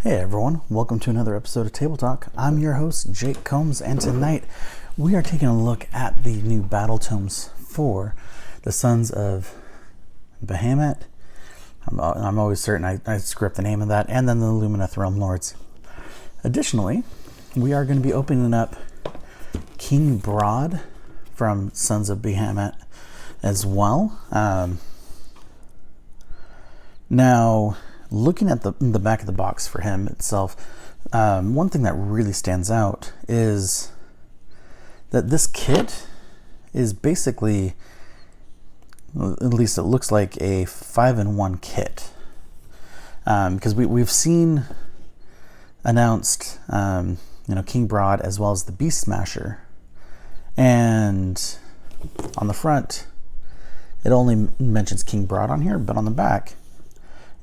Hey everyone, welcome to another episode of Table Talk. I'm your host, Jake Combs, and tonight we are taking a look at the new battletomes for the Sons of Behamet. I'm always certain I script the name of that, and then the Lumineth Realmlords. Additionally, we are going to be opening up King Brodd from Sons of Behamet as well. Now, looking at the back of the box for him itself, one thing that really stands out is that this kit is basically, at least it looks like, a 5-in-1 kit. Because we've seen announced, King Brodd as well as the Beast Smasher, and on the front it only mentions King Brodd on here, but on the back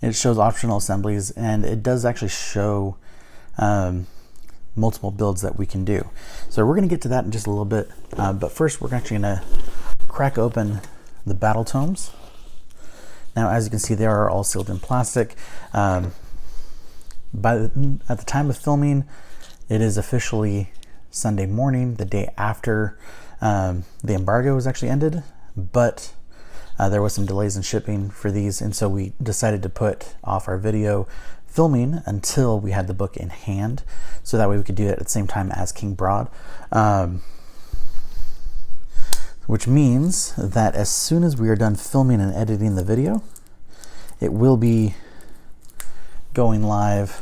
it shows optional assemblies, and it does actually show multiple builds that we can do. So we're going to get to that in just a little bit, but first we're actually going to crack open the battletomes. Now, as you can see, they are all sealed in plastic. At the time of filming, it is officially Sunday morning, the day after the embargo was actually ended, but there was some delays in shipping for these, and so we decided to put off our video filming until we had the book in hand, so that way we could do it at the same time as King Brodd. Which means that as soon as we are done filming and editing the video, it will be going live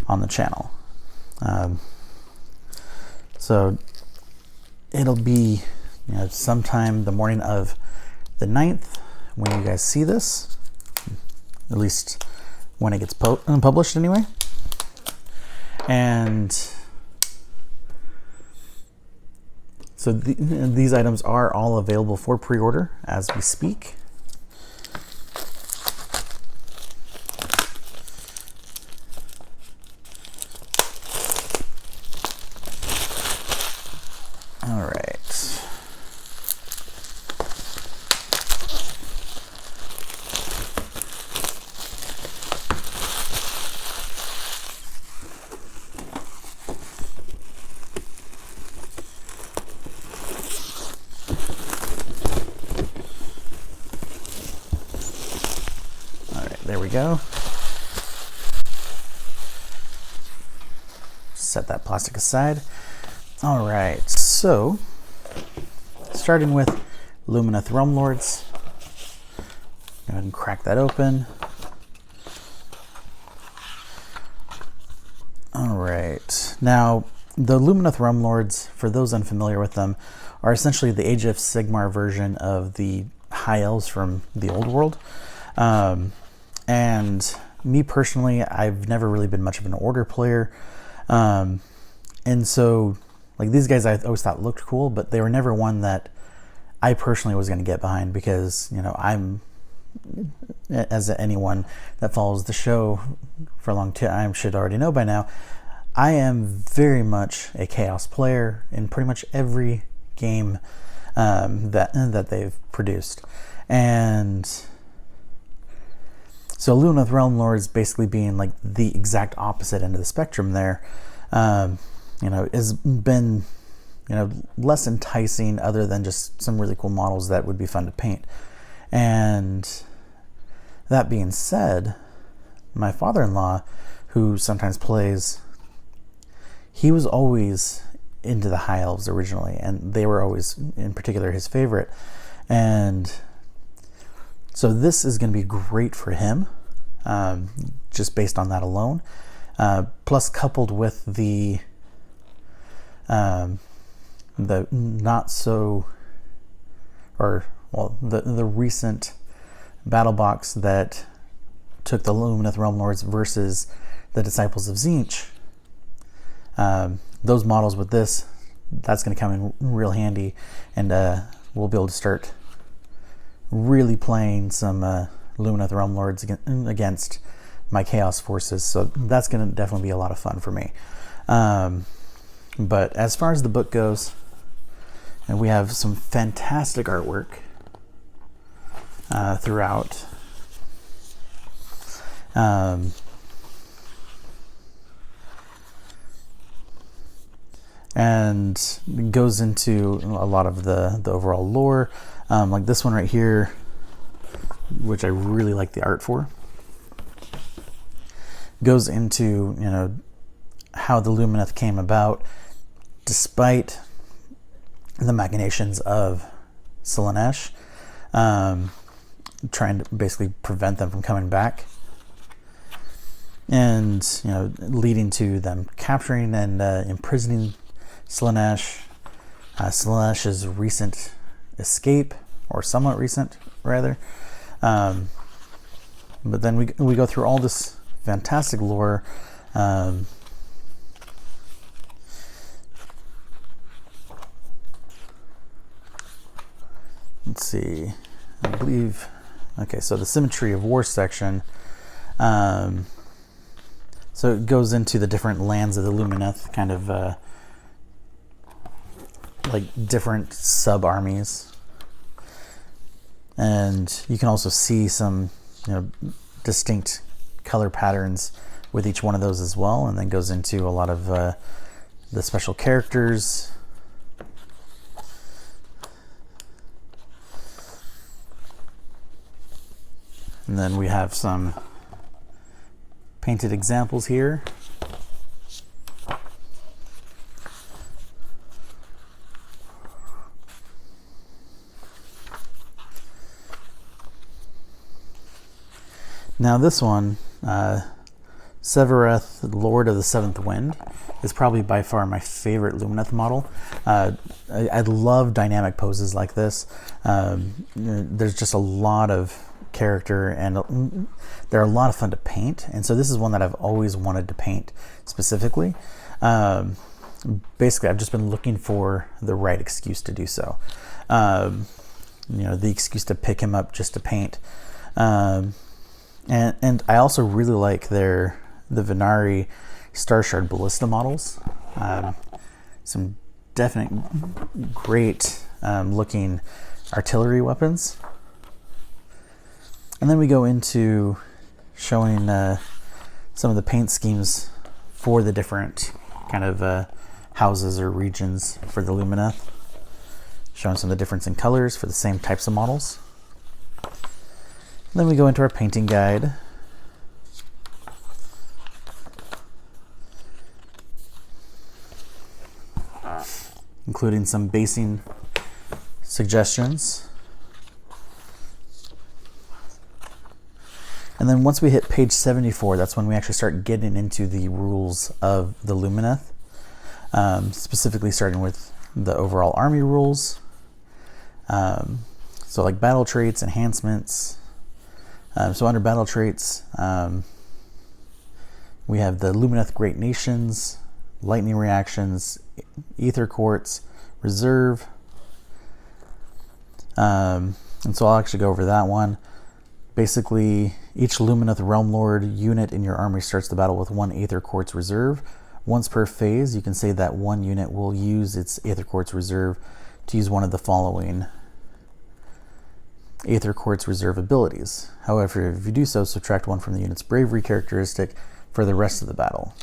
on the channel. So it'll be sometime the morning of the 9th when you guys see this, at least when it gets published anyway. And so these items are all available for pre-order as we speak. All right. There we go. Set that plastic aside. All right, so starting with Lumineth Realmlords. Go ahead and crack that open. All right, now the Lumineth Realmlords, for those unfamiliar with them, are essentially the Age of Sigmar version of the High Elves from the Old World. And me personally, I've never really been much of an Order player. And so, like, these guys I always thought looked cool, but they were never one that I personally was going to get behind because, I'm, as anyone that follows the show for a long time should already know by now, I am very much a Chaos player in pretty much every game that they've produced. And so Lumineth Realmlords basically being like the exact opposite end of the spectrum there, has been, less enticing other than just some really cool models that would be fun to paint. And that being said, my father-in-law, who sometimes plays, he was always into the High Elves originally, and they were always, in particular, his favorite. And so this is going to be great for him, just based on that alone. Plus, coupled with the not so, the recent battle box that took the Lumineth Realmlords versus the Disciples of Tzeentch. Those models with this, that's going to come in real handy, and we'll be able to start really playing some Lumineth Realmlords against my Chaos forces. So that's going to definitely be a lot of fun for me. But as far as the book goes, and we have some fantastic artwork throughout. and goes into a lot of the overall lore. Like this one right here, which I really like the art for, goes into, you know, how the Lumineth came about despite the machinations of Slaanesh, trying to basically prevent them from coming back, and, you know, leading to them capturing and imprisoning Slaanesh, Slaanesh's recent escape, or somewhat recent rather. But then we go through all this fantastic lore. Let's see, I believe, okay, so the Symmetry of War section, so it goes into the different lands of the Lumineth, kind of like different sub-armies. And you can also see some, you know, distinct color patterns with each one of those as well, and then goes into a lot of the special characters. And then we have some painted examples here. Now this one, Severeth, Lord of the Seventh Wind, is probably by far my favorite Lumineth model. I love dynamic poses like this. There's just a lot of character, and they're a lot of fun to paint, and so this is one that I've always wanted to paint specifically. Basically, I've just been looking for the right excuse to do so. You know, the excuse to pick him up just to paint. And I also really like the Venari Star Shard Ballista models. Some definite great looking artillery weapons. And then we go into showing some of the paint schemes for the different kind of houses or regions for the Lumineth, showing some of the difference in colors for the same types of models. And then we go into our painting guide. Including some basing suggestions. And then once we hit page 74, that's when we actually start getting into the rules of the Lumineth, specifically starting with the overall army rules. So like battle traits, enhancements. So under battle traits, we have the Lumineth Great Nations, lightning reactions, ether quartz, reserve. And so I'll actually go over that one. Basically, each Lumineth Realmlord unit in your army starts the battle with one Aether Quartz reserve. Once per phase, you can say that one unit will use its Aether Quartz reserve to use one of the following Aether Quartz reserve abilities. However, if you do so, subtract one from the unit's bravery characteristic for the rest of the battle.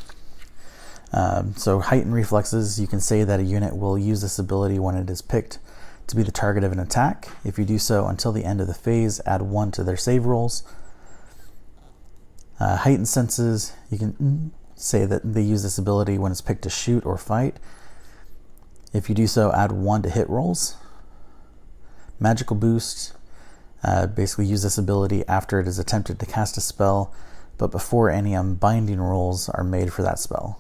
So Heightened Reflexes, you can say that a unit will use this ability when it is picked to be the target of an attack. If you do so until the end of the phase, add 1 to their save rolls. Heightened Senses, you can say that they use this ability when it's picked to shoot or fight. If you do so, add 1 to hit rolls. Magical Boost, basically use this ability after it is attempted to cast a spell, but before any unbinding rolls are made for that spell.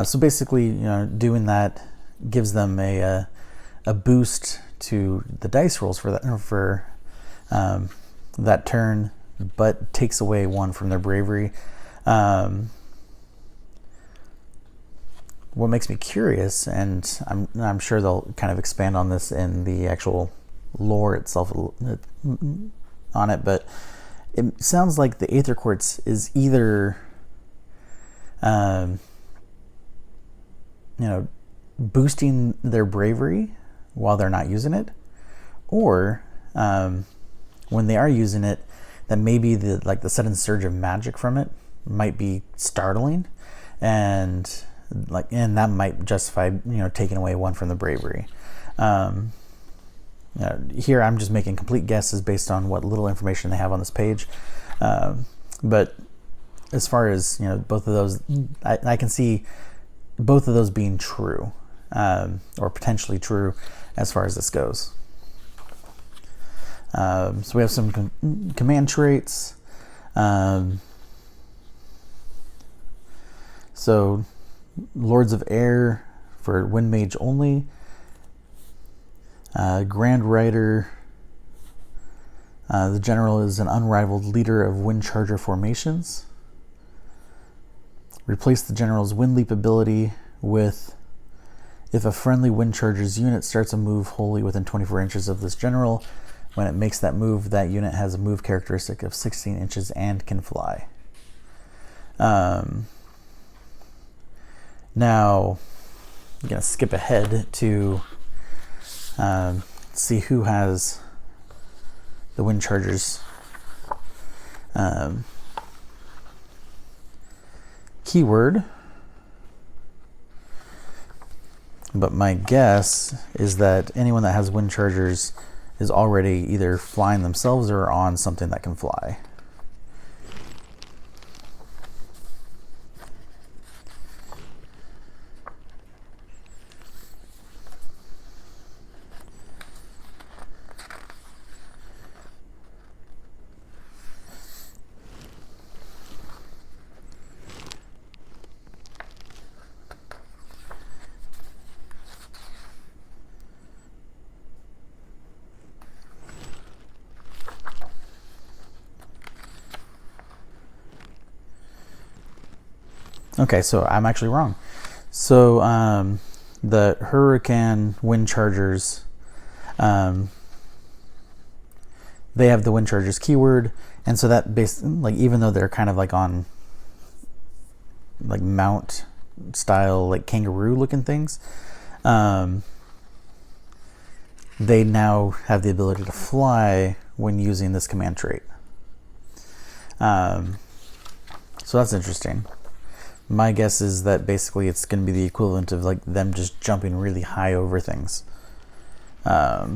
So basically, you know, doing that gives them a boost to the dice rolls for that turn, but takes away 1 from their bravery. What makes me curious, and I'm sure they'll kind of expand on this in the actual lore itself on it, but it sounds like the Aether Quartz is either boosting their bravery while they're not using it, or when they are using it, that maybe the sudden surge of magic from it might be startling, and and that might justify taking away 1 from the bravery. Here I'm just making complete guesses based on what little information they have on this page, but as far as both of those, I can see both of those being true, or potentially true as far as this goes. So we have some command traits. So Lords of Air for Wind Mage only. Grand Rider. The general is an unrivaled leader of Wind Charger formations. Replace the general's Wind Leap ability with, if a friendly Wind Charger's unit starts a move wholly within 24 inches of this general, when it makes that move, that unit has a move characteristic of 16 inches and can fly. Now, I'm going to skip ahead to see who has the Wind Chargers keyword. But my guess is that anyone that has Wind Chargers is already either flying themselves or on something that can fly. Okay, so I'm actually wrong. So the Hurricane Wind Chargers, they have the Wind Chargers keyword, and so that even though they're kind of like on like mount style, like kangaroo looking things, they now have the ability to fly when using this command trait. So that's interesting. My guess is that basically it's going to be the equivalent of like them just jumping really high over things. All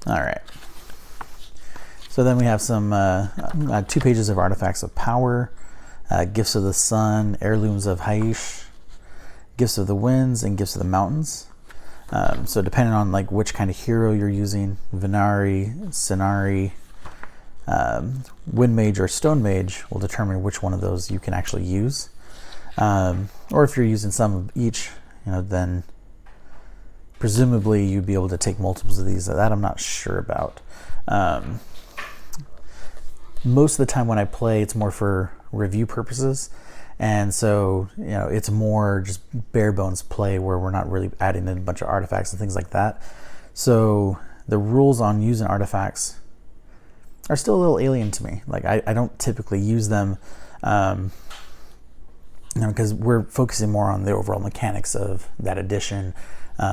right. So then we have some 2 pages of artifacts of power, gifts of the sun, heirlooms of Haish, gifts of the winds, and gifts of the mountains. So depending on like which kind of hero you're using, Venari, Sinari, Wind Mage, or Stone Mage will determine which one of those you can actually use. Or if you're using some of each, then presumably you'd be able to take multiples of these. That I'm not sure about. Most of the time when I play, it's more for review purposes. And so, it's more just bare bones play where we're not really adding in a bunch of artifacts and things like that. So the rules on using artifacts are still a little alien to me. Like I don't typically use them, because we're focusing more on the overall mechanics of that edition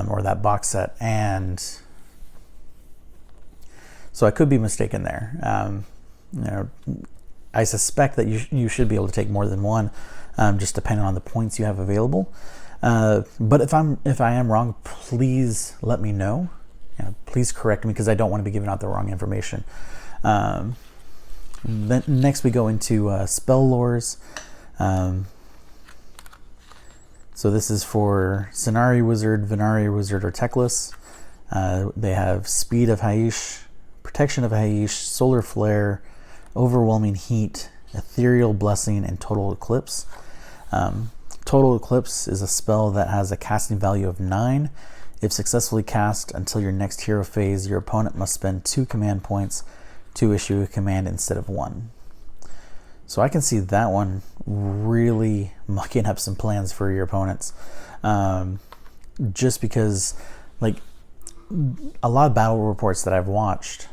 or that box set. And so I could be mistaken there. I suspect that you should be able to take more than one, just depending on the points you have available. But if I am wrong, please let me know. Please correct me, because I don't want to be giving out the wrong information. Then next we go into spell lores. So this is for Sinari Wizard, Venari Wizard, or Teclis. They have Speed of Haish, Protection of Haish, Solar Flare, Overwhelming Heat, Ethereal Blessing, and Total Eclipse. Total Eclipse is a spell that has a casting value of 9. If successfully cast until your next hero phase, your opponent must spend 2 command points to issue a command instead of 1. So I can see that one really mucking up some plans for your opponents. Just because, like, a lot of battle reports that I've watched,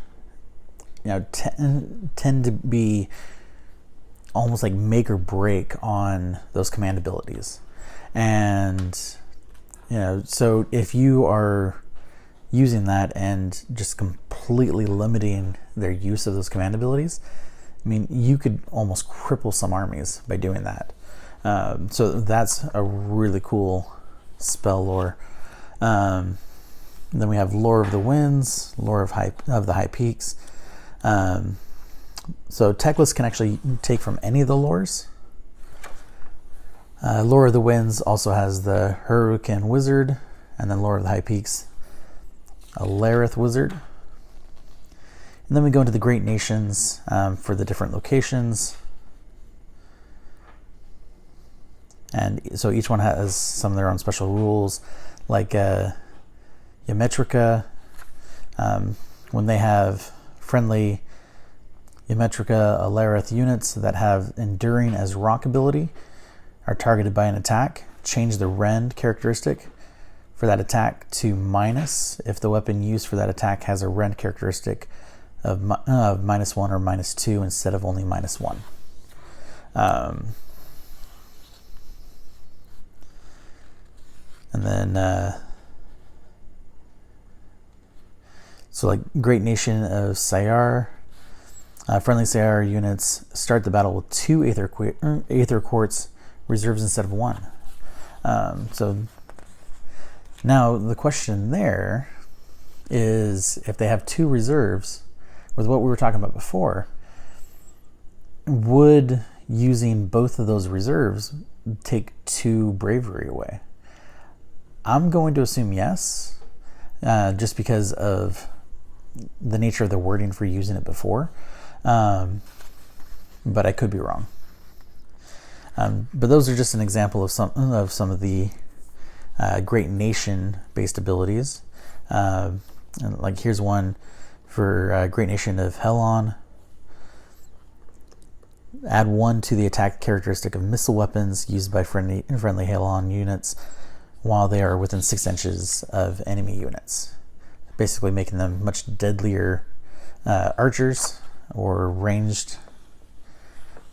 tend to be almost like make or break on those command abilities. And so if you are using that and just completely limiting their use of those command abilities. I mean, you could almost cripple some armies by doing that. So that's a really cool spell lore. Then we have Lore of the Winds, Lore of the High Peaks. So Teclis can actually take from any of the lores. Lore of the Winds also has the Hurricane Wizard, and then Lore of the High Peaks, a Lareth Wizard. And then we go into the Great Nations for the different locations. And so each one has some of their own special rules, like Ymetrica. When they have friendly Ymetrica Alareth units that have Enduring as rock ability are targeted by an attack, change the rend characteristic for that attack to minus if the weapon used for that attack has a rend characteristic of -1 or -2 instead of only -1. And then so like Great Nation of Sayar, friendly Sayar units start the battle with 2 Aether Quartz reserves instead of 1. So now the question there is, if they have 2 reserves, with what we were talking about before, would using both of those reserves take 2 bravery away? I'm going to assume yes, just because of the nature of the wording for using it before, but I could be wrong. But those are just an example of some of the Great Nation based abilities. And like here's one for Great Nation of Helon. Add 1 to the attack characteristic of missile weapons used by friendly Helon units while they are within 6 inches of enemy units, basically making them much deadlier archers or ranged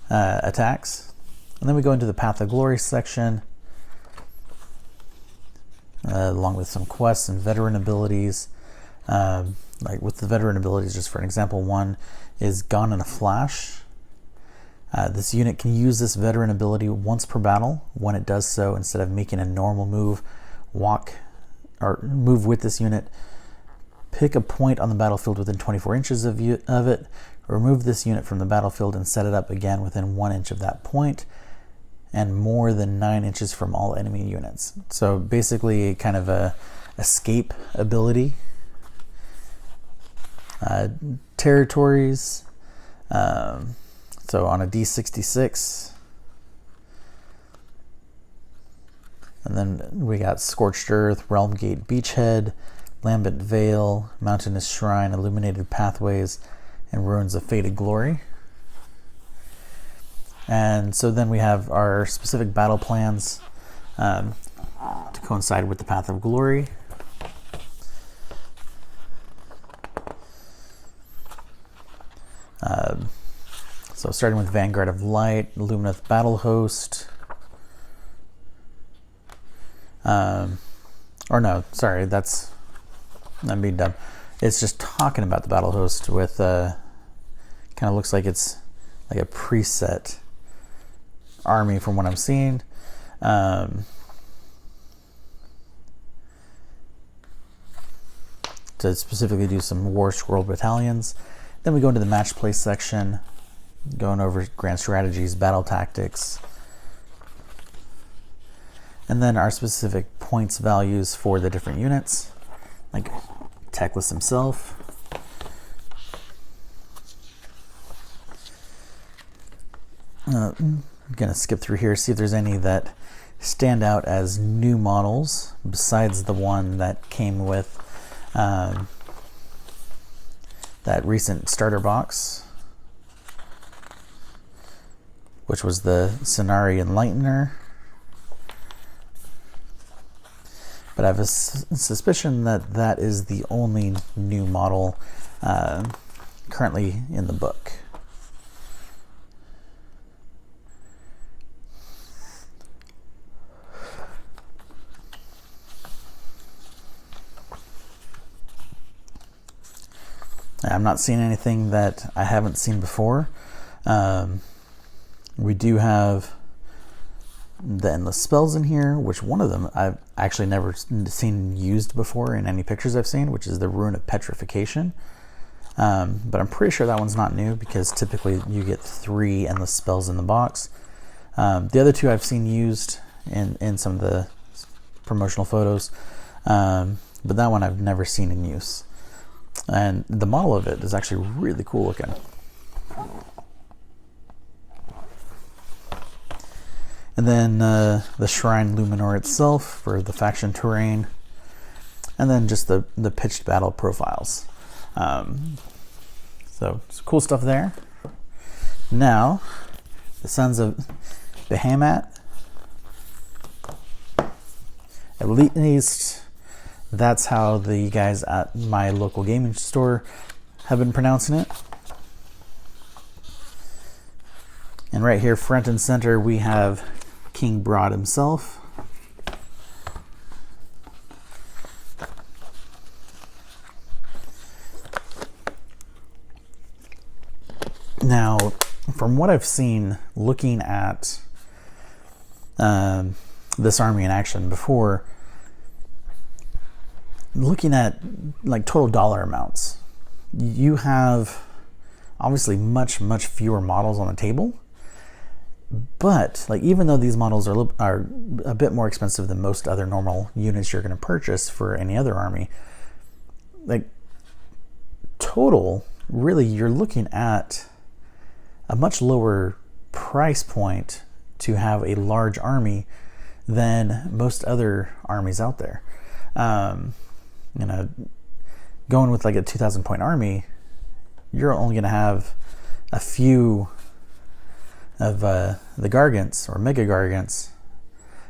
attacks. And then we go into the Path of Glory section, along with some quests and veteran abilities. Like with the veteran abilities, just for an example, one is Gone in a Flash. This unit can use this veteran ability once per battle. When it does so, instead of making a normal move, move with this unit, pick a point on the battlefield within 24 inches of it, remove this unit from the battlefield and set it up again within 1 inch of that point, and more than 9 inches from all enemy units. So basically kind of a escape ability. Territories. So on a D66, and then we got Scorched Earth, Realmgate Beachhead, Lambent Vale, Mountainous Shrine, Illuminated Pathways, and Ruins of Faded Glory. And so then we have our specific battle plans to coincide with the Path of Glory. So starting with Vanguard of Light, Lumineth Battle Host. Or no, sorry, I'm being dumb. It's just talking about the Battle Host with, kind of looks like it's like a preset army from what I'm seeing. To specifically do some War Scroll battalions. Then we go into the match play section, going over grand strategies, battle tactics, and then our specific points values for the different units, like Teclis himself. I'm going to skip through here, see if there's any that stand out as new models besides the one that came with that recent starter box, which was the Cenari Enlightener. But I have a suspicion that that is the only new model currently in the book. I'm not seeing anything that I haven't seen before. We do have the endless spells in here, which one of them I've actually never seen used before in any pictures I've seen, which is the Rune of Petrification. But I'm pretty sure that one's not new, because typically you get 3 endless spells in the box. The other 2 I've seen used in some of the promotional photos, but that one I've never seen in use. And the model of it is actually really cool looking. And then the Shrine Luminor itself for the faction terrain, and then just the pitched battle profiles. So some cool stuff there. Now, the Sons of Behamet. At least that's how the guys at my local gaming store have been pronouncing it. And right here, front and center, we have King Brodd himself. Now, from what I've seen, looking at this army in action before, looking at like total dollar amounts, you have obviously much fewer models on the table. But like, even though these models are a bit more expensive than most other normal units you're going to purchase for any other army, like total, really you're looking at a much lower price point to have a large army than most other armies out there. You know, going with like a 2,000 point army, you're only going to have a few of the Gargants or Mega Gargants,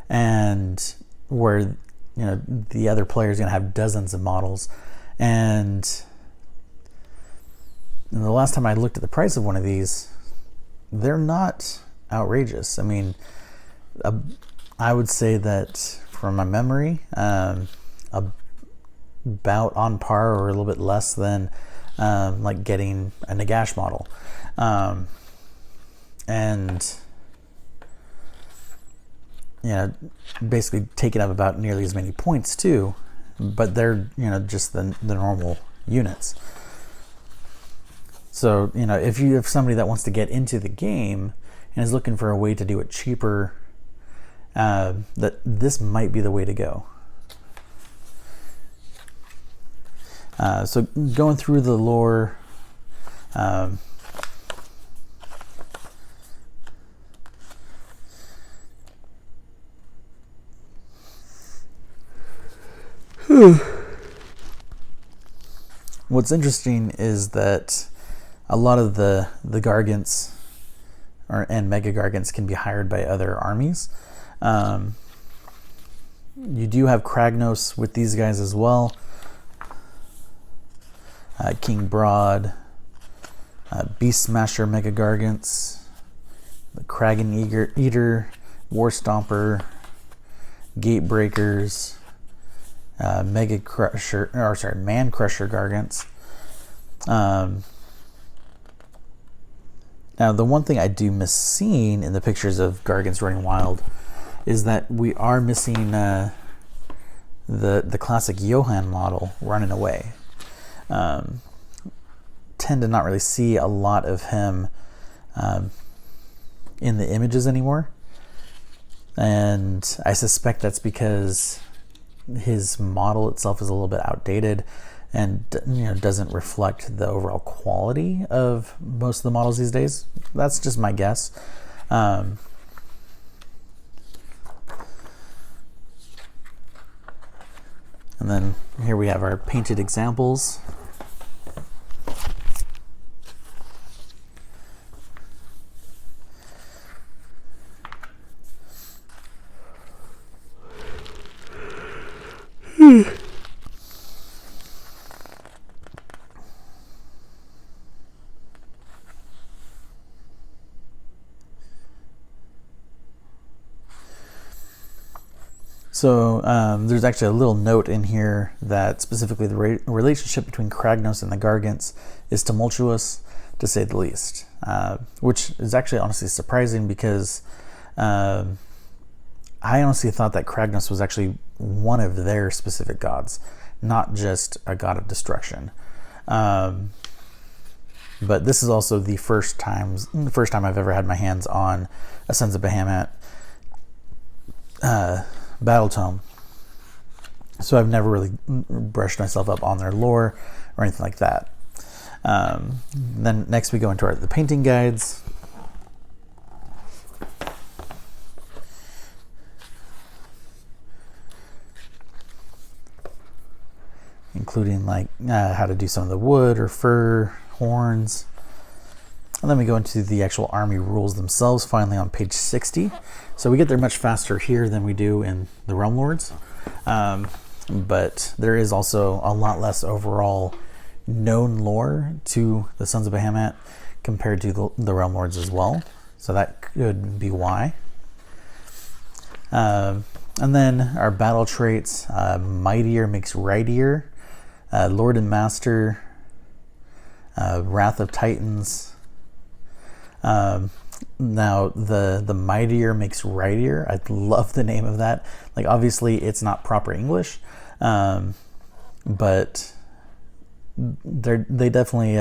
and where, you know, the other player is going to have dozens of models. And the last time I looked at the price of one of these, they're not outrageous. I mean, I would say that from my memory, about on par or a little bit less than like getting a Nagash model. And you know, basically taking up about nearly as many points too, but they're, you know, just the normal units. So, you know, if you have somebody that wants to get into the game and is looking for a way to do it cheaper, that this might be the way to go. So going through the lore, what's interesting is that a lot of the Gargants and Mega Gargants can be hired by other armies. You do have Kragnos with these guys as well. King Brodd, Beast Smasher Mega Gargants, the Kragan Eater, War Stomper, Gate Breakers, Man Crusher Gargants. Now, the one thing I do miss seeing in the pictures of Gargants running wild is that we are missing the classic Johann model running away. Tend to not really see a lot of him in the images anymore, and I suspect that's because his model itself is a little bit outdated and, you know, doesn't reflect the overall quality of most of the models these days. That's just my guess. And then here we have our painted examples. So there's actually a little note in here that specifically the relationship between Kragnos and the Gargants is tumultuous, to say the least, which is actually honestly surprising because I honestly thought that Kragnos was actually one of their specific gods, not just a god of destruction. But this is also the first time I've ever had my hands on a Sons of Behamet battle tome, so I've never really brushed myself up on their lore or anything like that. Then next we go into the painting guides. Including like how to do some of the wood or fur, horns. And then we go into the actual army rules themselves, finally on page 60. So we get there much faster here than we do in the Realmlords. But there is also a lot less overall known lore to the Sons of Behamet compared to the Realmlords as well. So that could be why. And then our battle traits, Mightier makes Rightier, Lord and Master, Wrath of Titans. Now the Mightier makes Rightier. I love the name of that. Like, obviously it's not proper English, but they definitely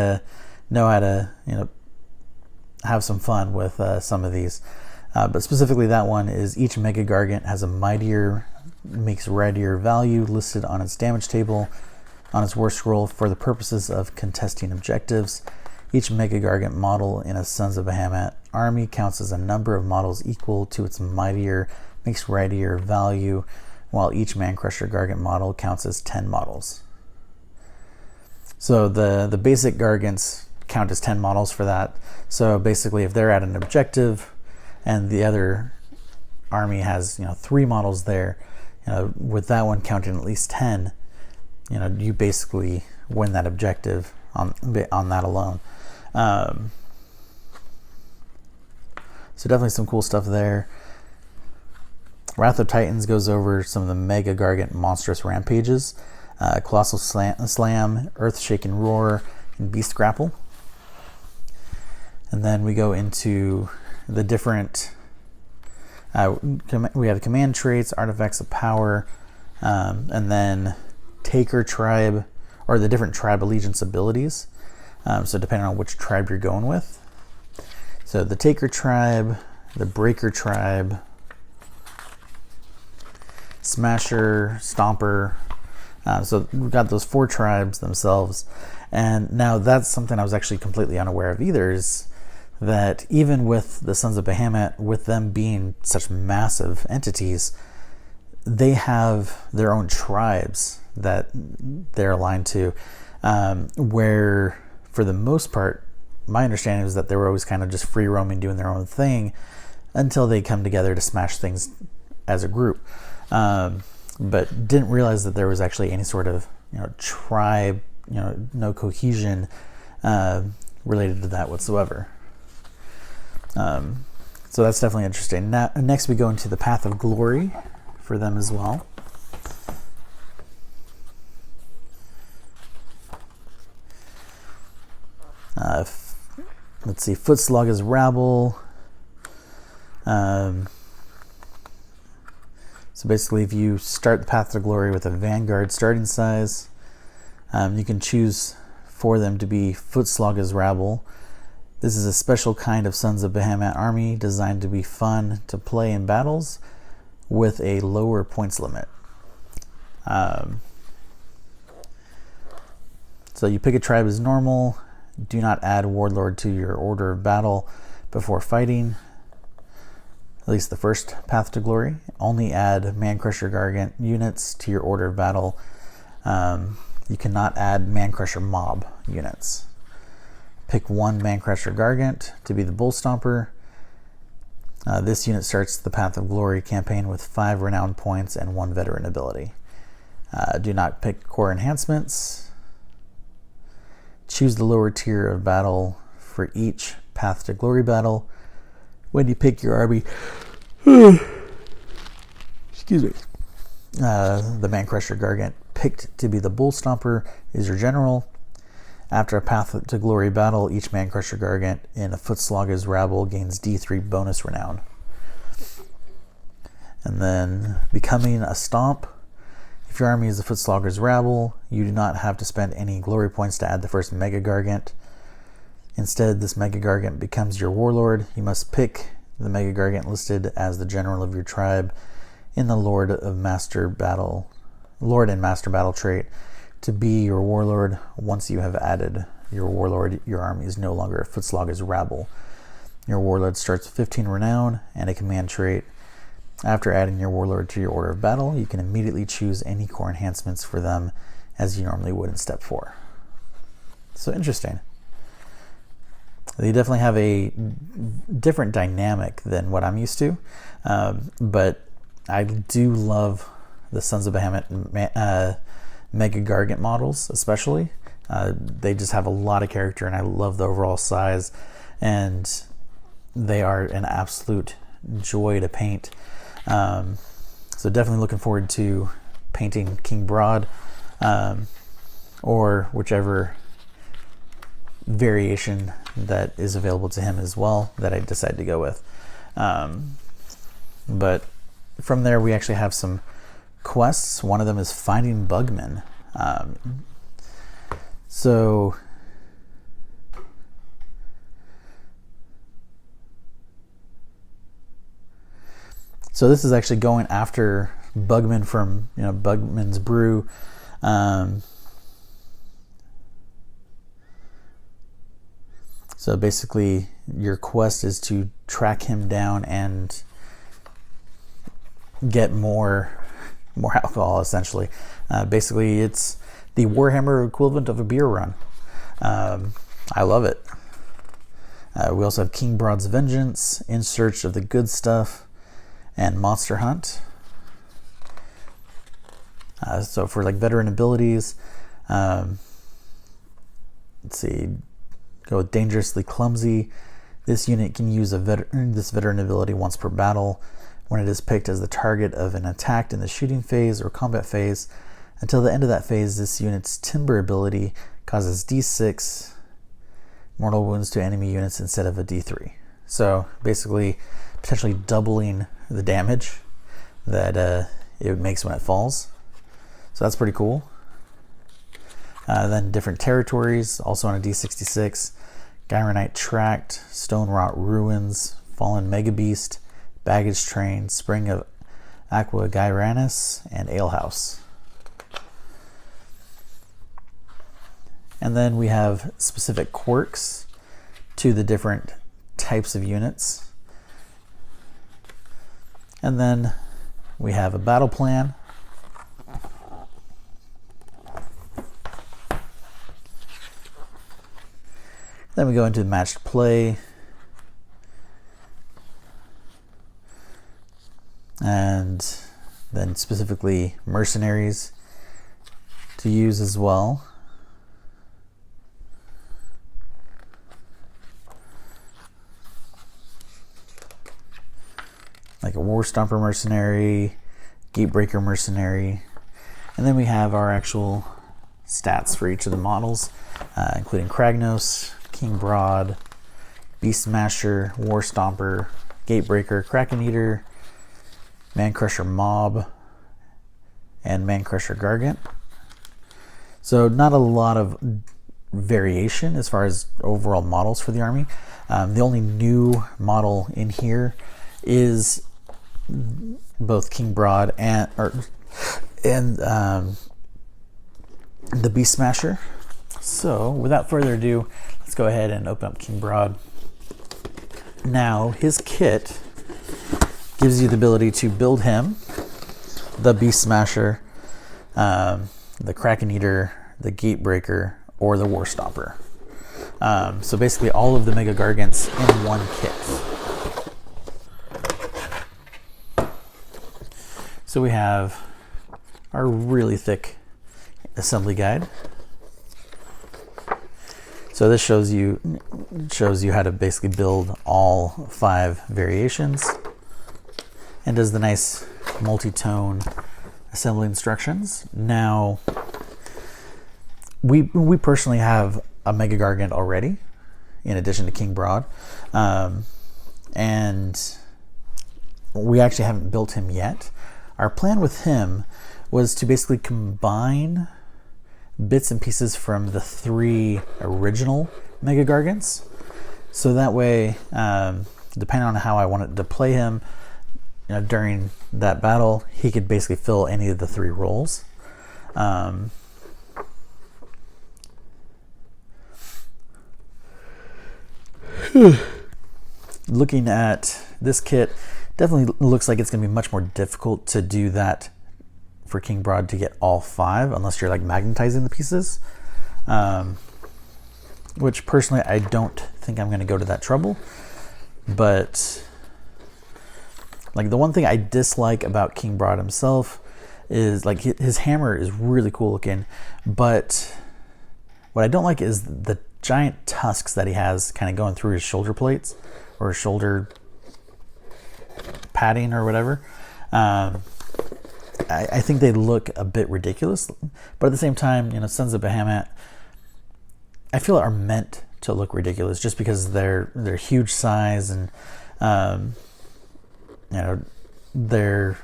know how to have some fun with some of these. But specifically that one is each Mega Gargant has a Mightier makes Rightier value listed on its damage table on its war scroll for the purposes of contesting objectives. Each Mega Gargant model in a Sons of Behamet army counts as a number of models equal to its Mightier makes Rightier value, while each Man-Crusher Gargant model counts as 10 models. So the basic Gargants count as 10 models for that. So basically if they're at an objective and the other army has 3 models there, with that one counting at least 10, you basically win that objective on that alone. So definitely some cool stuff there. Wrath of Titans goes over some of the Mega Gargant monstrous rampages, Colossal Slam, Earth-Shaking Roar, and Beast Grapple. And then we go into the different we have command traits, artifacts of power, and then Taker tribe, or the different tribe allegiance abilities. So depending on which tribe you're going with. So the Taker tribe, the Breaker tribe, Smasher, Stomper. So we've got those 4 tribes themselves. And now that's something I was actually completely unaware of either, is that even with the Sons of Behamet, with them being such massive entities, they have their own tribes that they're aligned to, where for the most part, my understanding is that they were always kind of just free roaming, doing their own thing until they come together to smash things as a group. But didn't realize that there was actually any sort of tribe, no cohesion related to that whatsoever. So that's definitely interesting. Now, next we go into the Path of Glory for them as well. Let's see, Footslog is Rabble. So basically, if you start the Path to Glory with a Vanguard starting size, you can choose for them to be Footslog is Rabble. This is a special kind of Sons of Behamet army designed to be fun to play in battles with a lower points limit. So you pick a tribe as normal. Do not add Warlord to your order of battle before fighting, at least the first Path to Glory. Only add Man-Crusher Gargant units to your order of battle. You cannot add Man-Crusher Mob units. Pick 1 Man-Crusher Gargant to be the Bull Stomper. This unit starts the Path of Glory campaign with 5 Renown points and 1 Veteran ability. Do not pick core enhancements. Choose the lower tier of battle for each Path to Glory battle. When you pick your army, excuse me. the Man-Crusher Gargant picked to be the Bull Stomper is your general. After a Path to Glory battle, each Man-Crusher Gargant in a Footslogger's rabble gains D3 bonus renown. And then becoming a Stomp. If your army is a Footslogger's rabble, you do not have to spend any glory points to add the first Mega Gargant. Instead, this Mega Gargant becomes your Warlord. You must pick the Mega Gargant listed as the general of your tribe in the Lord and Master Battle trait to be your Warlord. Once you have added your Warlord, your army is no longer a Footslogger's rabble. Your Warlord starts with 15 renown and a command trait. After adding your Warlord to your order of battle, you can immediately choose any core enhancements for them as you normally would in step 4. So interesting. They definitely have a different dynamic than what I'm used to, but I do love the Sons of Behamet Mega Gargant models, especially. They just have a lot of character, and I love the overall size, and they are an absolute joy to paint. So definitely looking forward to painting King Brodd, or whichever variation that is available to him as well that I decide to go with. But from there we actually have some quests. One of them is finding Bugmen. So this is actually going after Bugmen from Bugman's Brew. So basically your quest is to track him down and get more alcohol, essentially. Basically it's the Warhammer equivalent of a beer run. I love it. We also have King Brodd's Vengeance, In Search of the Good Stuff, and Monster Hunt. So for like veteran abilities, let's see, go with Dangerously Clumsy. This unit can use this veteran ability once per battle when it is picked as the target of an attack in the shooting phase or combat phase. Until the end of that phase, this unit's Timber ability causes D6 mortal wounds to enemy units instead of a D3. So basically potentially doubling the damage that it makes when it falls. So that's pretty cool. Then different territories, also on a D66. Gyronite Tract, Stone Rot Ruins, Fallen Mega Beast, Baggage Train, Spring of Aqua Gyranus, and Alehouse. And then we have specific quirks to the different types of units. And then we have a battle plan. Then we go into matched play. And then specifically mercenaries to use as well. Like a War Stomper mercenary, Gatebreaker mercenary. And then we have our actual stats for each of the models, including Kragnos, King Brodd, Beast Smasher, War Stomper, Gatebreaker, Kraken Eater, Man-Crusher Mob, and Man-Crusher Gargant. So not a lot of variation as far as overall models for the army. The only new model in here is both King Brodd and the Beast Smasher. So without further ado, let's go ahead and open up King Brodd. Now his kit gives you the ability to build him, the Beast Smasher, the Kraken Eater, the Gatebreaker, or the War Stomper. So basically all of the Mega Gargants in one kit. So we have our really thick assembly guide. So this shows you how to basically build all 5 variations, and does the nice multi-tone assembly instructions. Now, we personally have a Mega Gargant already, in addition to King Brodd, and we actually haven't built him yet. Our plan with him was to basically combine bits and pieces from the 3 original Mega Gargants, so that way, depending on how I wanted to play him, during that battle, he could basically fill any of the 3 roles. Looking at this kit, definitely looks like it's going to be much more difficult to do that for King Brodd to get all 5, unless you're like magnetizing the pieces. Which personally, I don't think I'm going to go to that trouble. But like, the one thing I dislike about King Brodd himself is like his hammer is really cool looking, but what I don't like is the giant tusks that he has kind of going through his shoulder plates or his shoulder padding or whatever. I think they look a bit ridiculous, but at the same time, Sons of Behamet, I feel, are meant to look ridiculous just because they're huge size and they're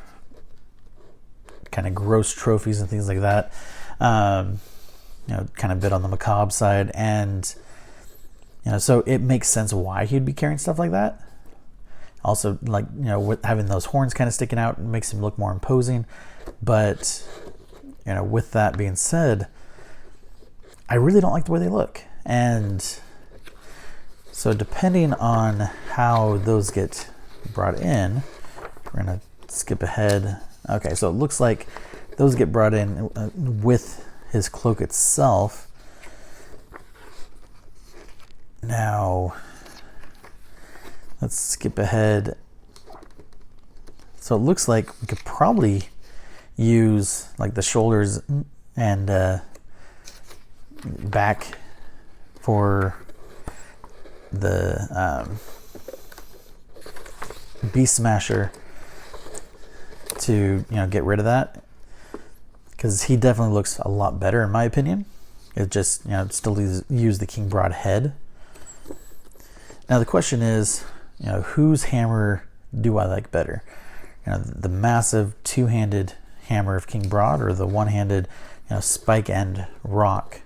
kind of gross trophies and things like that. Kind of a bit on the macabre side, and so it makes sense why he'd be carrying stuff like that. Also, like, with having those horns kind of sticking out, it makes him look more imposing. But with that being said, I really don't like the way they look, and so depending on how those get brought in, we're gonna skip ahead. Okay, so it looks like those get brought in with his cloak itself. Now, let's skip ahead. So it looks like we could probably use like the shoulders and back for the Beast Smasher to get rid of that, because he definitely looks a lot better in my opinion. It just still use the King Brodd head. Now the question is, whose hammer do I like better? The massive 2-handed hammer of King Brodd, or the 1-handed spike end rock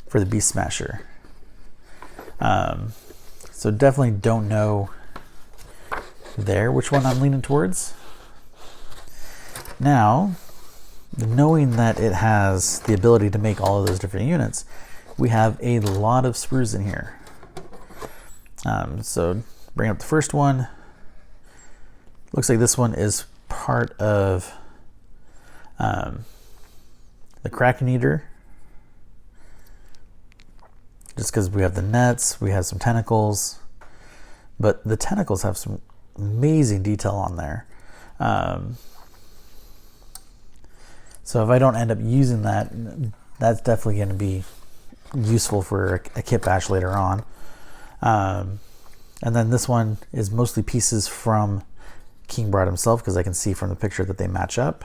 for the Beast Smasher? So definitely don't know there which one I'm leaning towards. Now, knowing that it has the ability to make all of those different units, we have a lot of sprues in here. So bring up the first one. Looks like this one is part of the Kraken Eater, just because we have the nets, we have some tentacles, but the tentacles have some amazing detail on there. So if I don't end up using that, that's definitely going to be useful for a kit bash later on. And then this one is mostly pieces from King Brodd himself, because I can see from the picture that they match up.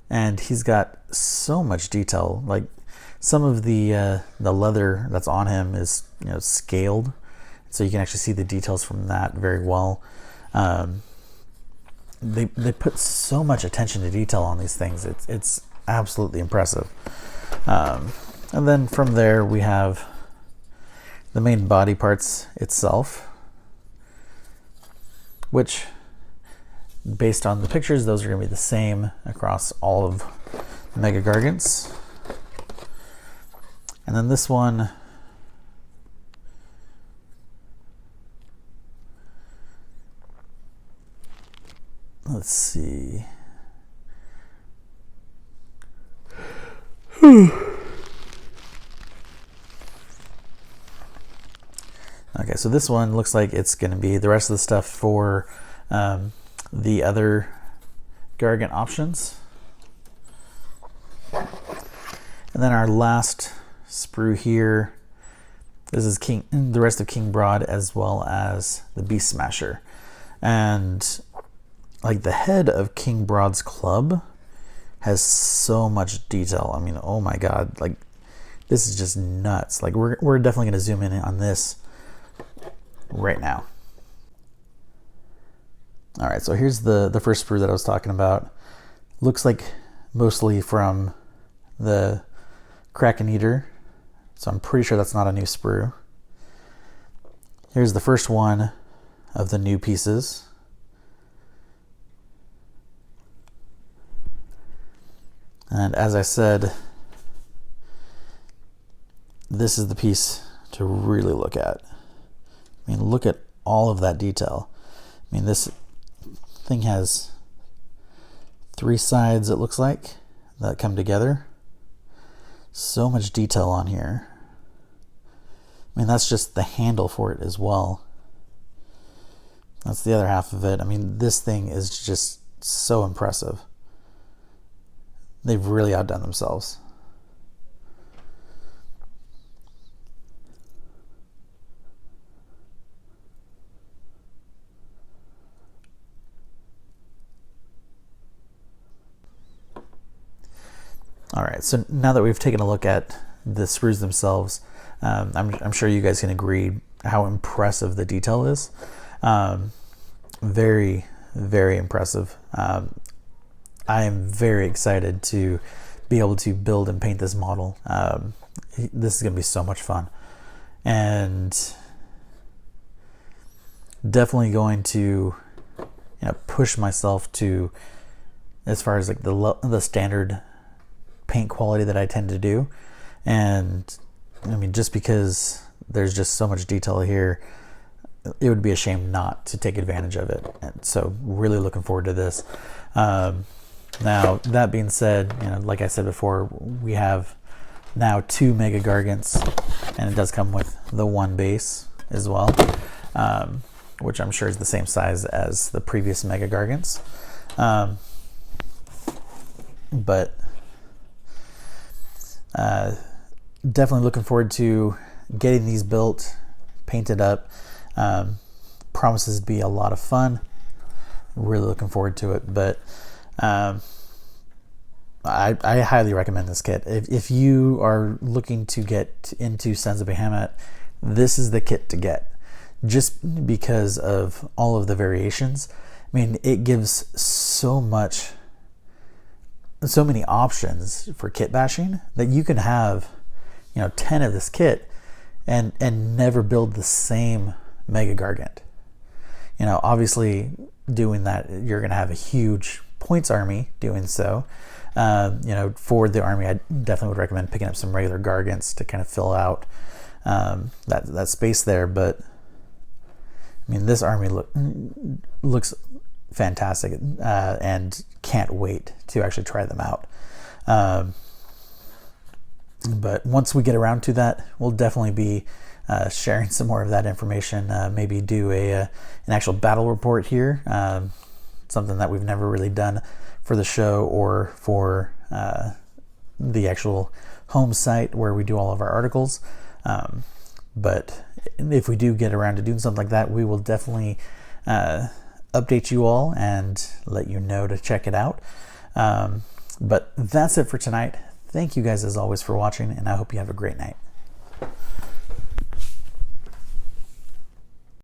And he's got so much detail. Like, some of the leather that's on him is scaled, so you can actually see the details from that very well. They put so much attention to detail on these things. It's absolutely impressive. And then from there we have the main body parts itself, which, based on the pictures, those are going to be the same across all of the Mega Gargants. And then this one, let's see. Okay, so this one looks like it's going to be the rest of the stuff for the other Gargant options. And then our last sprue here, this is the rest of King Brodd, as well as the Beast Smasher. And like the head of King Broad's club has so much detail. I mean, oh my god, like this is just nuts. Like we're definitely going to zoom in on this right now. All right, so here's the first sprue that I was talking about. Looks like mostly from the Kraken Eater, so I'm pretty sure that's not a new sprue. Here's the first one of the new pieces. And as I said, this is the piece to really look at. I mean, look at all of that detail. I mean, this thing has 3 sides, it looks like, that come together. So much detail on here. I mean, that's just the handle for it as well. That's the other half of it. I mean, this thing is just so impressive. They've really outdone themselves. All right, so now that we've taken a look at the sprues themselves, I'm sure you guys can agree how impressive the detail is. Very, very impressive. I am very excited to be able to build and paint this model. This is going to be so much fun. And definitely going to push myself to, as far as like the standard paint quality that I tend to do. And I mean, just because there's just so much detail here, it would be a shame not to take advantage of it. And so really looking forward to this. Now that being said, like I said before, we have now 2 Mega Gargants, and it does come with the 1 base as well, which I'm sure is the same size as the previous Mega Gargants. But definitely looking forward to getting these built, painted up. Promises to be a lot of fun. Really looking forward to it. But I highly recommend this kit. If you are looking to get into Sons of Behamet, this is the kit to get, just because of all of the variations. I mean, it gives so many options for kit bashing that you can have 10 of this kit and never build the same Mega Gargant. Obviously doing that, you're going to have a huge points army doing so. For the army, I definitely would recommend picking up some regular Gargants to kind of fill out that space there. But I mean, this army looks fantastic, and can't wait to actually try them out. But once we get around to that, we'll definitely be sharing some more of that information. Maybe do an actual battle report here, something that we've never really done for the show or for the actual home site where we do all of our articles. But if we do get around to doing something like that, we will definitely update you all and let you know to check it out. But that's it for tonight. Thank you guys as always for watching, and I hope you have a great night.